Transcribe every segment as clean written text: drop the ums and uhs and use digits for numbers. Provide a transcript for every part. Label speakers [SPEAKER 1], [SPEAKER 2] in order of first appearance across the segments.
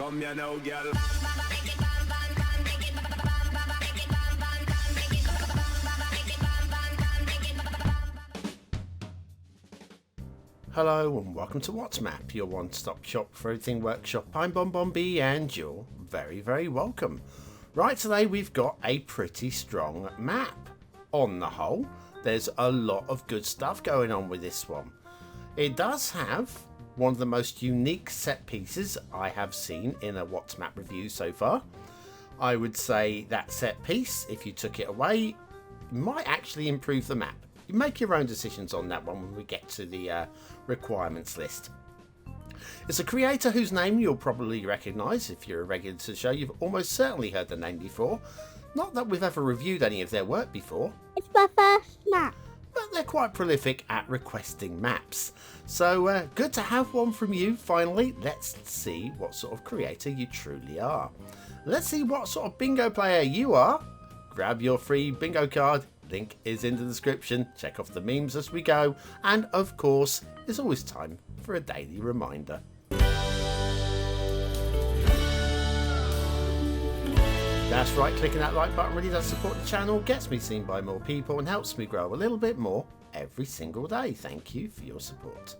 [SPEAKER 1] Come here now, girl.
[SPEAKER 2] Hello and welcome to What's Map, your one-stop shop for everything workshop. I'm BonBonB and you're very, very welcome. Right, today we've got a pretty strong map. On the whole, there's a lot of good stuff going on with this one. It does have one of the most unique set pieces I have seen in a What's Map review so far. I would say that set piece, if you took it away, might actually improve the map. You make your own decisions on that one when we get to the requirements list. It's a creator whose name you'll probably recognise. If you're a regular to the show, you've almost certainly heard the name before. Not that we've ever reviewed any of their work before.
[SPEAKER 3] It's my first map.
[SPEAKER 2] But they're quite prolific at requesting maps. So good to have one from you finally. Let's see what sort of creator you truly are. Let's see what sort of bingo player you are. Grab your free bingo card. Link is in the description. Check off the memes as we go. And of course, it's always time for a daily reminder. That's right, clicking that like button really does support the channel, gets me seen by more people and helps me grow a little bit more every single day. Thank you for your support.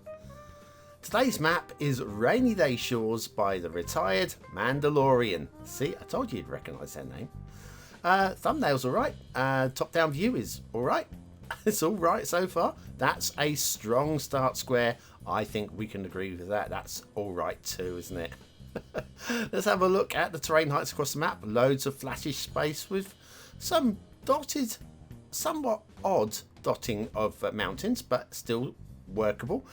[SPEAKER 2] Today's map is Rainy Day Shores by the retired Mandalorian. See, I told you you'd recognise their name. Thumbnail's alright. Top down view is alright. It's alright so far. That's a strong start square. I think we can agree with that. That's alright too, isn't it? Let's have a look at the terrain heights across the map. Loads of flattish space with some dotted, somewhat odd dotting of mountains, but still workable.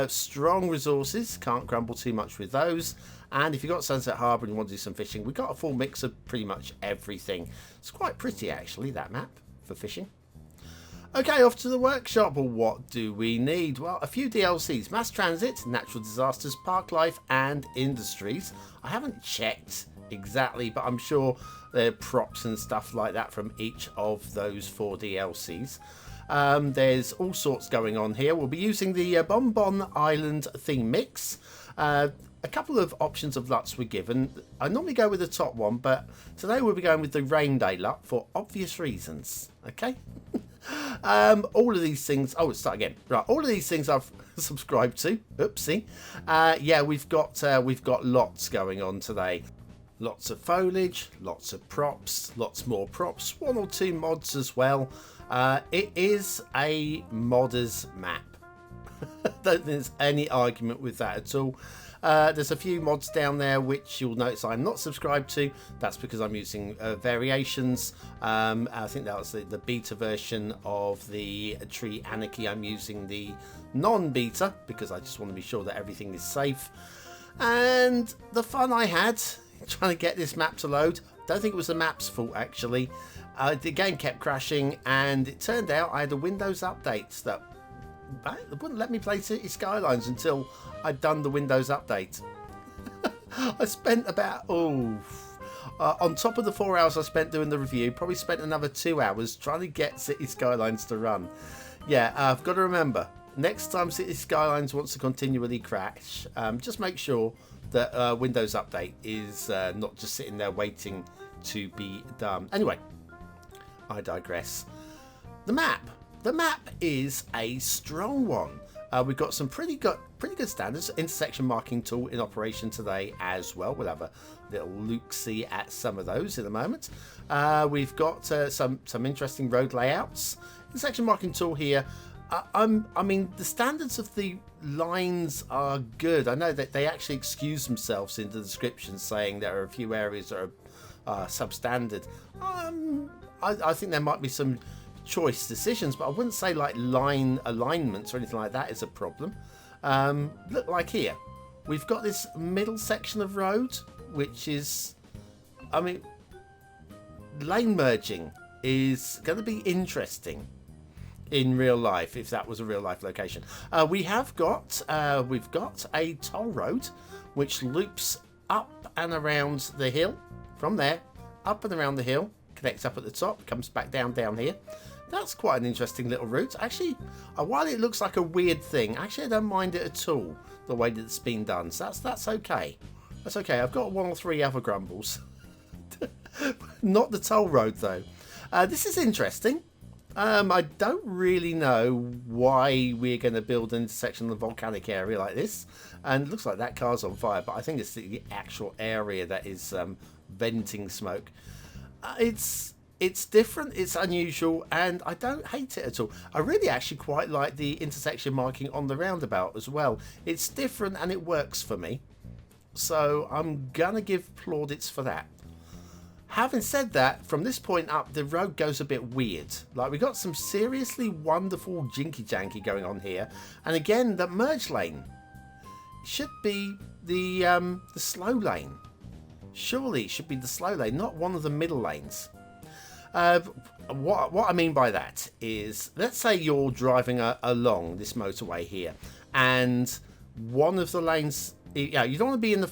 [SPEAKER 2] Strong resources, can't grumble too much with those. And if you've got Sunset Harbour and you want to do some fishing, we've got a full mix of pretty much everything. It's quite pretty actually, that map for fishing. Okay, off to the workshop. Well, what do we need? Well, a few DLCs. Mass Transit, Natural Disasters, Park Life and Industries. I haven't checked exactly, but I'm sure there are props and stuff like that from each of those 4 DLCs. There's all sorts going on here. We'll be using the Bonbon Island theme mix. A couple of options of LUTs were given. I normally go with the top one, but today we'll be going with the Rain Day LUT for obvious reasons. Okay. All of these things. Oh, let's start again. Right, all of these things I've subscribed to. Oopsie. Yeah, we've got lots going on today. Lots of foliage, lots of props, lots more props, 1 or 2 mods as well. It is a modder's map. Don't think there's any argument with that at all. There's a few mods down there which you'll notice I'm not subscribed to. That's because I'm using variations. I think that was the beta version of the Tree Anarchy. I'm using the non-beta because I just want to be sure that everything is safe. And the fun I had trying to get this map to load, don't think it was the map's fault actually. The game kept crashing and it turned out I had a Windows update that wouldn't let me play Cities Skylines until I'd done the Windows update. I spent about, on top of the 4 hours I spent doing the review, probably spent another 2 hours trying to get Cities Skylines to run. Yeah, I've got to remember, next time Cities Skylines wants to continually crash, just make sure that Windows update is not just sitting there waiting to be done. Anyway, I digress. The map is a strong one. We've got some pretty good standards. Intersection marking tool in operation today as well. We'll have a little look-see at some of those in a moment. We've got some interesting road layouts. Intersection marking tool here. I mean, the standards of the lines are good. I know that they actually excuse themselves in the description saying there are a few areas that are substandard. I think there might be some choice decisions, but I wouldn't say like line alignments or anything like that is a problem. Look, like here we've got this middle section of road which is, I mean, lane merging is going to be interesting in real life if that was a real life location. We've got a toll road which loops up and around the hill. From there up and around the hill, connects up at the top, comes back down here. That's quite an interesting little route. Actually, while it looks like a weird thing, actually I don't mind it at all, the way that it's been done. So that's okay. That's okay. I've got 1 or 3 other grumbles. Not the toll road, though. This is interesting. I don't really know why we're going to build an intersection in the volcanic area like this. And it looks like that car's on fire, but I think it's the actual area that is venting smoke. It's different, it's unusual, and I don't hate it at all. I really actually quite like the intersection marking on the roundabout as well. It's different and it works for me. So I'm going to give plaudits for that. Having said that, from this point up, the road goes a bit weird. Like, we got some seriously wonderful jinky-janky going on here. And again, the merge lane should be the slow lane. Surely it should be the slow lane, not one of the middle lanes. What I mean by that is, let's say you're driving along this motorway here, and one of the lanes, you don't want to be in the...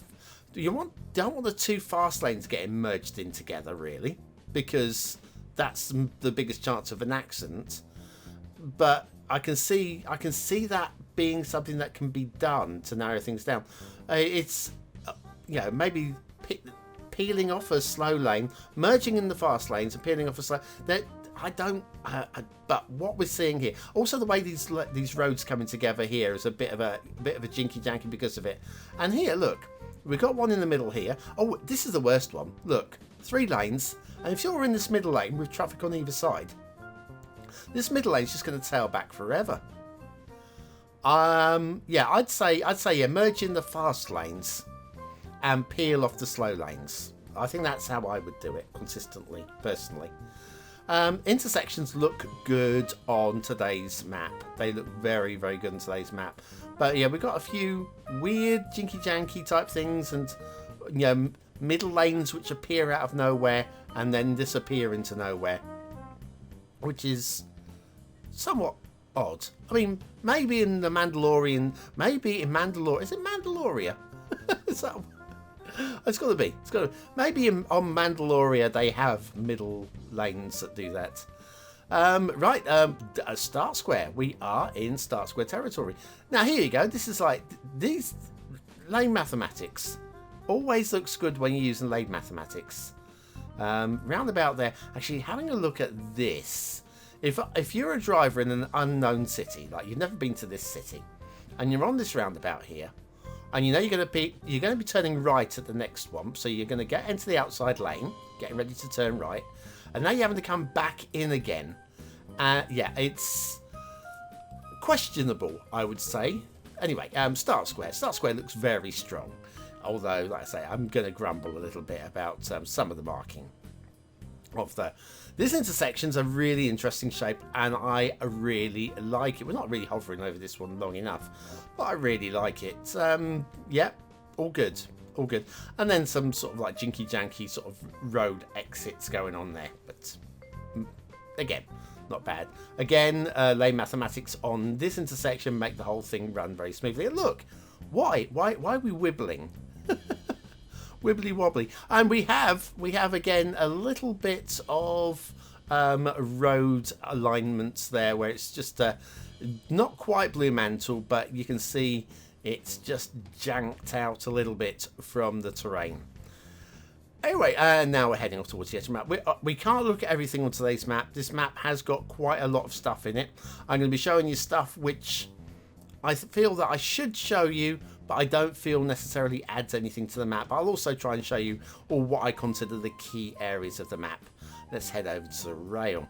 [SPEAKER 2] don't want the 2 fast lanes getting merged in together, really, because that's the biggest chance of an accident. But I can see that being something that can be done to narrow things down. It's maybe peeling off a slow lane, merging in the fast lanes, and peeling off a slow. That I don't. But what we're seeing here, also the way these roads coming together here is a bit of a jinky janky because of it. And here, look. We've got one in the middle here. Oh, this is the worst one. Look, 3 lanes. And if you're in this middle lane with traffic on either side, this middle lane is just going to tail back forever. I'd say merge in the fast lanes and peel off the slow lanes. I think that's how I would do it consistently, personally. Intersections look good on today's map. They look very, very good on today's map. But yeah, we've got a few weird jinky-janky type things, and middle lanes which appear out of nowhere and then disappear into nowhere, which is somewhat odd. I mean, maybe in the Mandalorian, maybe in Mandalorian, is it Mandalorian? Is that... It's got to be. Maybe on Mandalorian they have middle lanes that do that. Start Square. We are in Start Square territory. Now here you go. This is like these lane mathematics. Always looks good when you're using lane mathematics. Round about there. Actually, having a look at this. If you're a driver in an unknown city, like you've never been to this city, and you're on this roundabout here. And you know you're going to be turning right at the next one, so you're going to get into the outside lane, getting ready to turn right, and now you're having to come back in again. It's questionable, I would say. Anyway, Start Square. Start Square looks very strong, although, like I say, I'm going to grumble a little bit about some of the marking of this intersection's a really interesting shape, and I really like it. We're not really hovering over this one long enough, but I really like it. All good. And then some sort of like jinky-janky sort of road exits going on there, but again, not bad. Again, lane mathematics on this intersection make the whole thing run very smoothly. And look, why are we wibbling? Wibbly wobbly. And we have again a little bit of road alignments there where it's just not quite Blue Mantle, but you can see it's just janked out a little bit from the terrain. Anyway, now we're heading off towards the edge of the map. We can't look at everything on today's map. This map has got quite a lot of stuff in it. I'm going to be showing you stuff which I feel that I should show you, but I don't feel necessarily adds anything to the map. I'll also try and show you all what I consider the key areas of the map. Let's head over to the rail.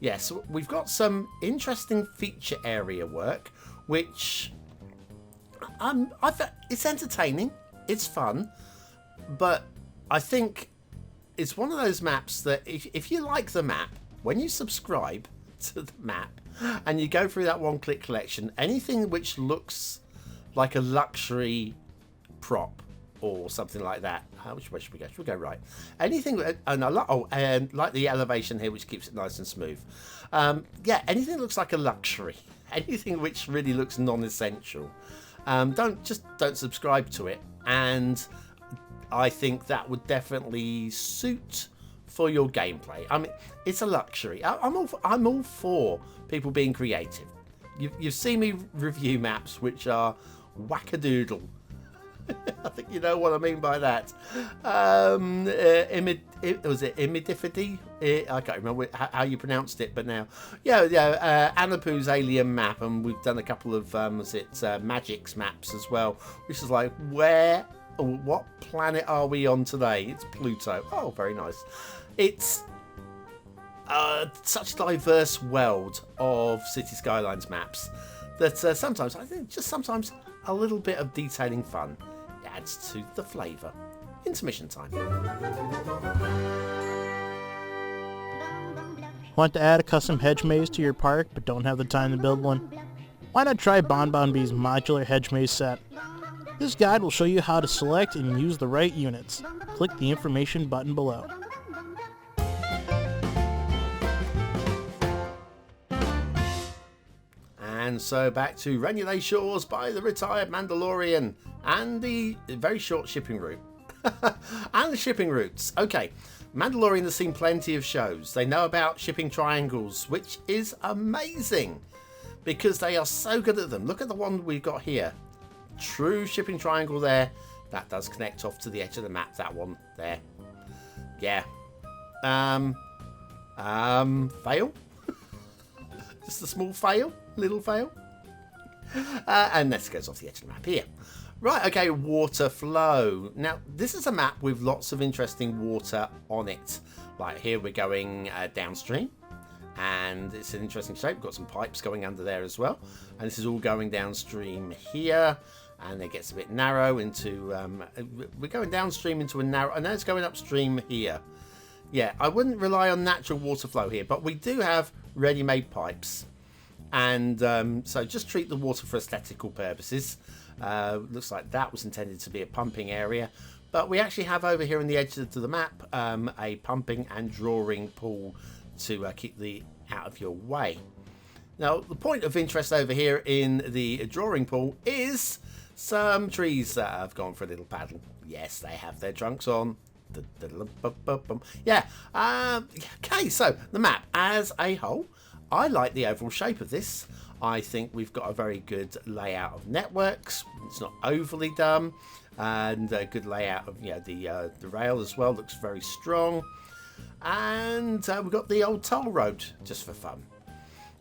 [SPEAKER 2] Yes, we've got some interesting feature area work, which it's entertaining, it's fun, but I think it's one of those maps that if you like the map, when you subscribe to the map and you go through that one-click collection, anything which looks like a luxury prop or something like that. Which way should we go? Should we go right? Anything, and like the elevation here, which keeps it nice and smooth. Anything that looks like a luxury, anything which really looks non-essential, don't subscribe to it. And I think that would definitely suit for your gameplay. I mean, it's a luxury. I'm all for people being creative. You've seen me review maps which are wackadoodle. I think you know what I mean by that. Was it Imidifity? I can't remember how you pronounced it, but now, Anapu's alien map, and we've done a couple of Magic's maps as well, which is like what planet are we on today? It's Pluto. Oh, very nice. It's such a diverse world of Cities Skylines maps that sometimes I think sometimes a little bit of detailing fun adds to the flavour. Intermission time.
[SPEAKER 1] Want to add a custom hedge maze to your park but don't have the time to build one? Why not try BonBonB's modular hedge maze set? This guide will show you how to select and use the right units. Click the information button below.
[SPEAKER 2] And so back to Renulay Shores by the retired Mandalorian and the very short shipping route. And the shipping routes. Okay, Mandalorian has seen plenty of shows. They know about shipping triangles, which is amazing because they are so good at them. Look at the one we've got here. True shipping triangle there. That does connect off to the edge of the map, that one there. Yeah. Fail? Just a small fail. Little fail. And this goes off the edge of the map here. Right, okay, water flow. Now, this is a map with lots of interesting water on it. Like here we're going downstream. And it's an interesting shape. We've got some pipes going under there as well. And this is all going downstream here. And it gets a bit narrow into... we're going downstream into a narrow... And then it's going upstream here. Yeah, I wouldn't rely on natural water flow here. But we do have ready-made pipes. And so just treat the water for aesthetical purposes. Looks like that was intended to be a pumping area. But we actually have over here on the edge of the map a pumping and drawing pool to keep the out of your way. Now, the point of interest over here in the drawing pool is some trees that have gone for a little paddle. Yes, they have their trunks on. Yeah. Okay, so the map as a whole, I like the overall shape of this. I think we've got a very good layout of networks. It's not overly dumb, and a good layout of the rail as well. Looks very strong, and we've got the old toll road just for fun.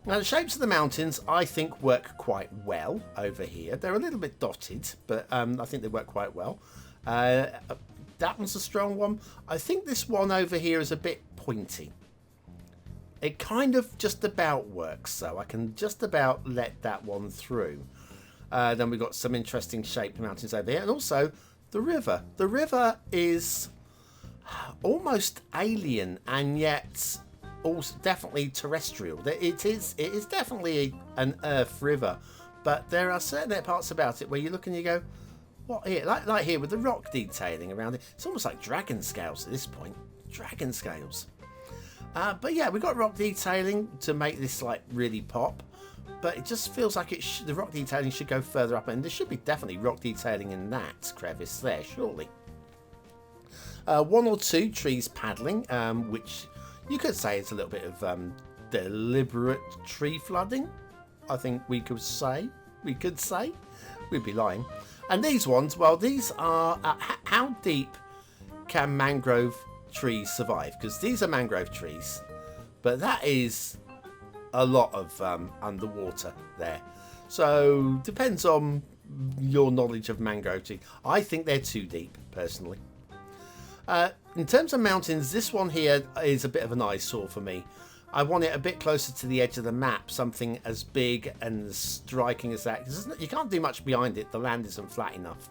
[SPEAKER 2] Now the shapes of the mountains I think work quite well over here. They're a little bit dotted, but I think they work quite well. That one's a strong one. I think this one over here is a bit pointy. It kind of just about works, so I can just about let that one through. Then we've got some interesting shaped mountains over here, and also the river. The river is almost alien, and yet also definitely terrestrial. It is definitely an Earth river, but there are certain parts about it where you look and you go, what here? Like here with the rock detailing around it. It's almost like dragon scales at this point. Dragon scales. But yeah, we've got rock detailing to make this like really pop, but it just feels like the rock detailing should go further up, and there should be definitely rock detailing in that crevice there, surely. One or two trees paddling, which you could say is a little bit of deliberate tree flooding. I think we could say. We'd be lying. And these ones, well, these are how deep can mangrove trees survive? Because these are mangrove trees, but that is a lot of underwater there, so depends on your knowledge of mangrove trees. I think they're too deep personally. In terms of mountains, this one here is a bit of an eyesore for me. I want it a bit closer to the edge of the map, something as big and as striking as that. You can't do much behind it, the land isn't flat enough.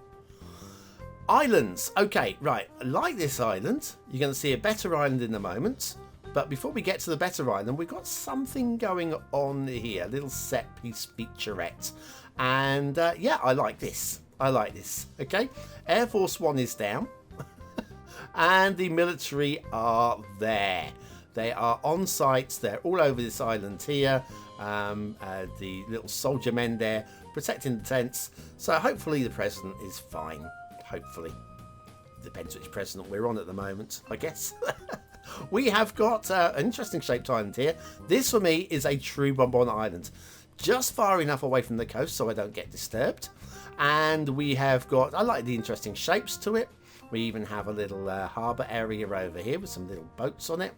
[SPEAKER 2] Islands. Okay, right. Like this island, you're going to see a better island in a moment. But before we get to the better island, we've got something going on here. A little set piece featurette. And yeah, I like this. Okay. Air Force One is down. And the military are there. They are on site. They're all over this island here. The little soldier men there protecting the tents. So hopefully the president is fine. Hopefully. Depends which president we're on at the moment, I guess. We have got an interesting shaped island here. This for me is a true BonBon island. Just far enough away from the coast so I don't get disturbed. And we have got, I like the interesting shapes to it. We even have a little harbour area over here with some little boats on it.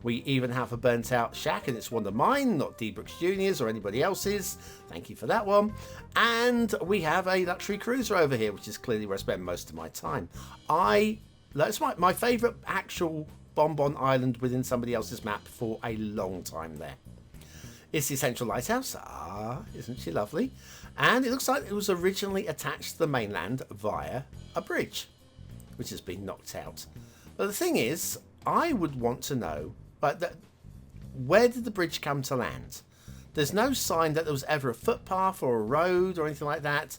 [SPEAKER 2] We even have a burnt out shack, and it's one of mine, not D. Brooks Jr.'s or anybody else's. Thank you for that one. And we have a luxury cruiser over here, which is clearly where I spend most of my time. That's my favourite actual Bonbon Island within somebody else's map for a long time there. It's the Central Lighthouse. Isn't she lovely? And it looks like it was originally attached to the mainland via a bridge, which has been knocked out. But the thing is, I would want to know, where did the bridge come to land? There's no sign that there was ever a footpath or a road or anything like that.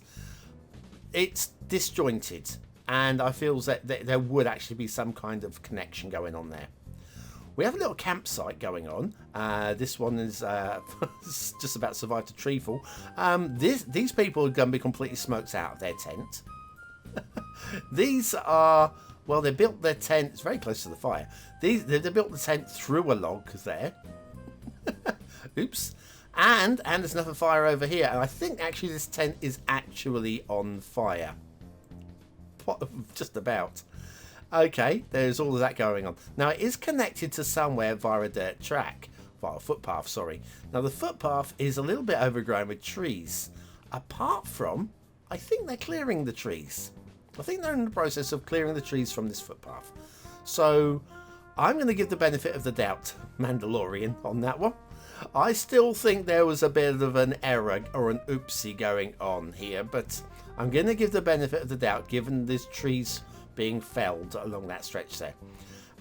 [SPEAKER 2] It's disjointed, and I feel that there would actually be some kind of connection going on there. We have a little campsite going on. This one is just about to survive the tree fall. These people are going to be completely smoked out of their tent. These are, well, they built their tent, it's very close to the fire. They built the tent through a log there. Oops. And there's another fire over here. And I think actually this tent is actually on fire. Just about. Okay, there's all of that going on. Now, it is connected to somewhere via a dirt track. Via a footpath, sorry. Now, the footpath is a little bit overgrown with trees. Apart from, I think they're clearing the trees. I think they're in the process of clearing the trees from this footpath. So, I'm going to give the benefit of the doubt, Mandalorian, on that one. I still think there was a bit of an error or an oopsie going on here. But I'm going to give the benefit of the doubt, given there's trees being felled along that stretch there.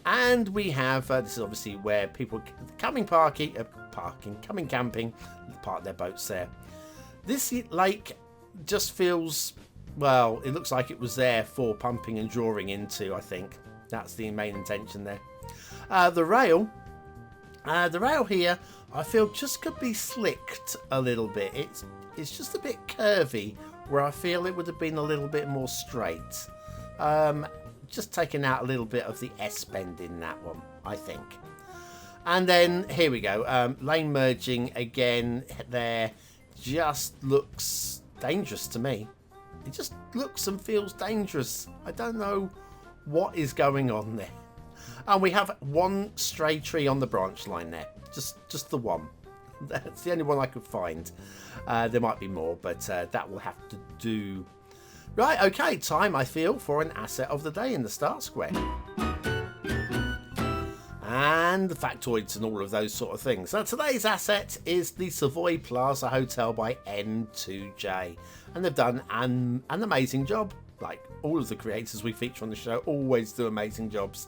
[SPEAKER 2] And we have this is obviously where people coming camping, park their boats there. This lake just feels, well, it looks like it was there for pumping and drawing into. I think that's the main intention there. The rail here, I feel just could be slicked a little bit. It's just a bit curvy, where I feel it would have been a little bit more straight. Just taking out a little bit of the S bend in that one, I think. And then here we go. Lane merging again there just looks dangerous to me. It just looks and feels dangerous. I don't know what is going on there. And we have one stray tree on the branch line there. Just the one. That's the only one I could find. There might be more, but that will have to do. Right, okay, time, I feel, for an asset of the day in the Start Square. And the factoids and all of those sort of things. So today's asset is the Savoy-Plaza Hotel by N2J. And they've done an amazing job. Like all of the creators we feature on the show always do amazing jobs.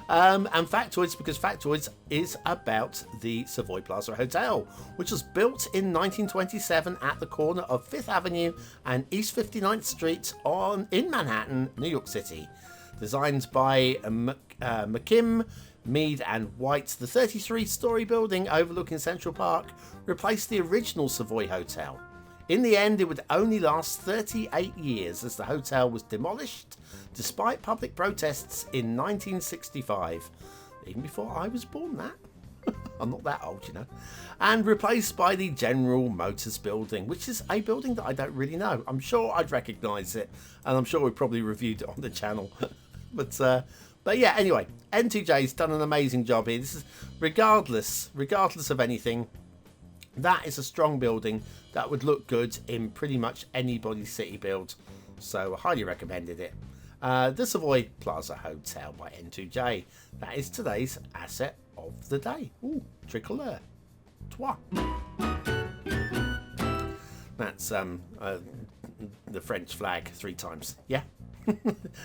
[SPEAKER 2] And factoids, because factoids is about the Savoy-Plaza Hotel, which was built in 1927 at the corner of 5th Avenue and East 59th Street in Manhattan, New York City. Designed by McKim, Mead and White, the 33-story building overlooking Central Park replaced the original Savoy Hotel. In the end, it would only last 38 years as the hotel was demolished despite public protests in 1965. Even before I was born, that. I'm not that old, you know. And replaced by the General Motors building, which is a building that I don't really know. I'm sure I'd recognise it, and I'm sure we probably reviewed it on the channel. But yeah, anyway, N2J's done an amazing job here. This is regardless of anything. That is a strong building that would look good in pretty much anybody's city build. So I highly recommended it. The Savoy-Plaza Hotel by N2J. That is today's asset of the day. Ooh, tricolore. Trois. That's the French flag 3 times. Yeah?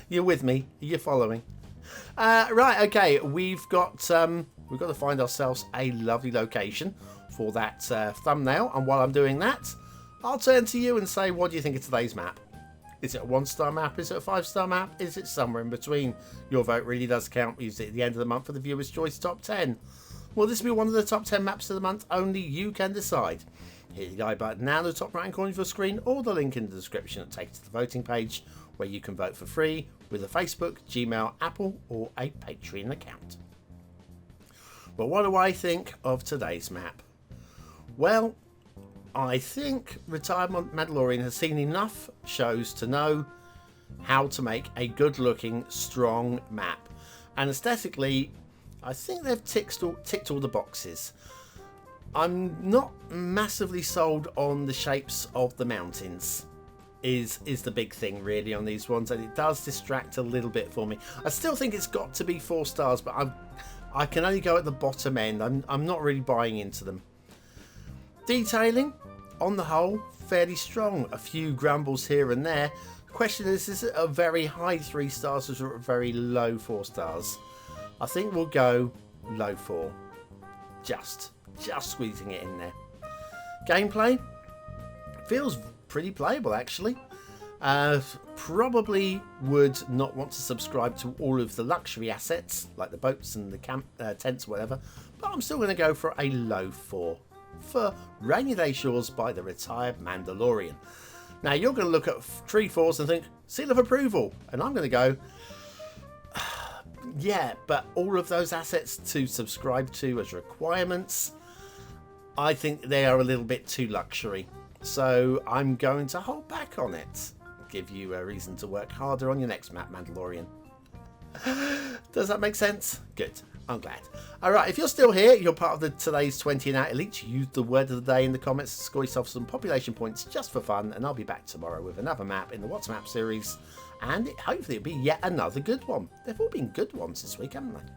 [SPEAKER 2] You're with me. You're following. Right, okay. We've got to find ourselves a lovely location for that thumbnail, and while I'm doing that, I'll turn to you and say, what do you think of today's map? Is it a 1-star map? Is it a 5-star map? Is it somewhere in between? Your vote really does count. We use it at the end of the month for the Viewer's Choice Top 10. Will this be one of the top 10 maps of the month? Only you can decide. Hit the I button now in the top right hand corner of your screen, or the link in the description that takes you to the voting page where you can vote for free with a Facebook, Gmail, Apple or a Patreon account. But what do I think of today's map? Well, I think Retired Mandalorian has seen enough shows to know how to make a good looking, strong map. And aesthetically, I think they've ticked all the boxes. I'm not massively sold on the shapes of the mountains. Is the big thing really on these ones, and it does distract a little bit for me. I still think it's got to be 4 stars, but I can only go at the bottom end. I'm not really buying into them. Detailing, on the whole, fairly strong. A few grumbles here and there. The question is it a very high 3 stars or a very low 4 stars? I think we'll go low 4. Just squeezing it in there. Gameplay feels pretty playable actually. Probably would not want to subscribe to all of the luxury assets like the boats and the camp tents or whatever, but I'm still going to go for a low 4 for Rainy Day Shores by the Retired Mandalorian. Now you're going to look at Tree Force and think seal of approval, and I'm going to go yeah, but all of those assets to subscribe to as requirements, I think they are a little bit too luxury. So I'm going to hold back on it. Give you a reason to work harder on your next map, Mandalorian. Does that make sense? Good. I'm glad. Alright, if you're still here, you're part of today's 20 and out elite. Use the word of the day in the comments to score yourself some population points just for fun. And I'll be back tomorrow with another map in the What's Map series. And hopefully it'll be yet another good one. They've all been good ones this week, haven't they?